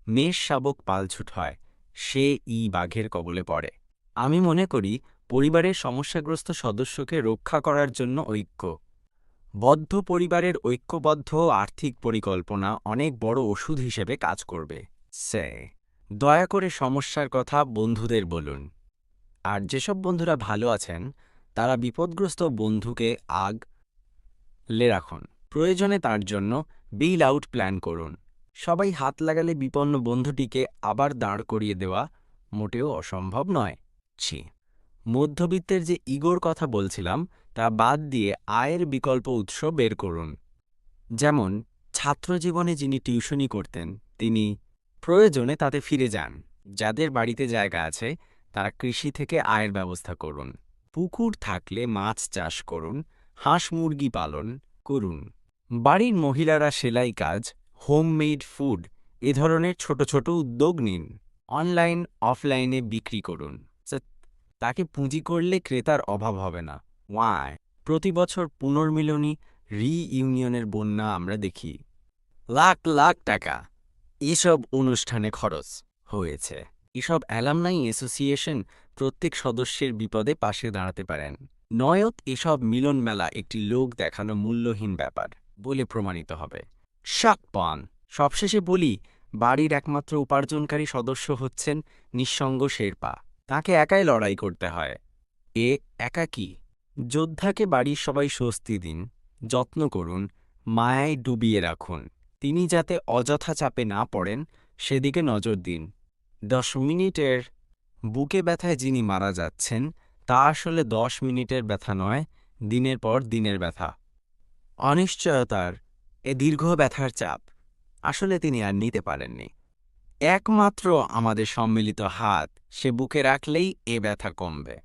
মেষ শাবক পালছুট হয়, সে বাঘের কবলে পড়ে। আমি মনে করি পরিবারের সমস্যাগ্রস্ত সদস্যকে রক্ষা করার জন্য বদ্ধ পরিবারের ঐক্যবদ্ধ আর্থিক পরিকল্পনা অনেক বড় ওষুধ হিসেবে কাজ করবে। দয়া করে সমস্যার কথা বন্ধুদের বলুন। আর যেসব বন্ধুরা ভালো আছেন তারা বিপদগ্রস্ত বন্ধুকে আগলে রাখুন। প্রয়োজনে তার জন্য বেইল আউট প্ল্যান করুন। সবাই হাত লাগালে বিপন্ন বন্ধুটিকে আবার দাঁড় করিয়ে দেওয়া মোটেও অসম্ভব নয়। মধ্যবিত্তের যে ইগোর কথা বলছিলাম তা বাদ দিয়ে আয়ের বিকল্প উৎস বের করুন। যেমন ছাত্রজীবনে যিনি টিউশনি করতেন তিনি প্রয়োজনে তাতে ফিরে যান। যাদের বাড়িতে জায়গা আছে তারা কৃষি থেকে আয়ের ব্যবস্থা করুন। পুকুর থাকলে মাছ চাষ করুন, হাঁস মুরগি পালন করুন। বাড়ির মহিলারা সেলাই কাজ, হোমমেড ফুড এ ধরনের ছোট ছোট উদ্যোগ নিন। অনলাইন অফলাইনে বিক্রি করুন। তাকে পুঁজি করলে ক্রেতার অভাব হবে না। প্রতি বছর পুনর্মিলনী রিইউনিয়নের বন্যা আমরা দেখি। লাখ লাখ টাকা এসব অনুষ্ঠানে খরচ হয়েছে। এসব অ্যালামনাই অ্যাসোসিয়েশন প্রত্যেক সদস্যের বিপদে পাশে দাঁড়াতে পারেন। নয়ত এসব মিলন মেলা একটি লোক দেখানো মূল্যহীন ব্যাপার বলে প্রমাণিত হবে। সবশেষে বলি, বাড়ির একমাত্র উপার্জনকারী সদস্য হচ্ছেন নিঃসঙ্গ শেরপা। তাকে একাই লড়াই করতে হয়। একাকী যোদ্ধাকে বাড়ির সবাই স্বস্তি দিন, যত্ন করুন, মায়ায় ডুবিয়ে রাখুন। তিনি যাতে অযথা চাপে না পড়েন সেদিকে নজর দিন। 10 মিনিটের বুকে ব্যথায় যিনি মারা যাচ্ছেন তা আসলে 10 মিনিটের ব্যথা নয়, দিনের পর দিনের ব্যথা। অনিশ্চয়তার এ দীর্ঘ ব্যথার চাপ আসলে তিনি আর নিতে পারেননি। একমাত্র আমাদের সম্মিলিত হাত সে বুকে রাখলেই এ ব্যথা কমবে।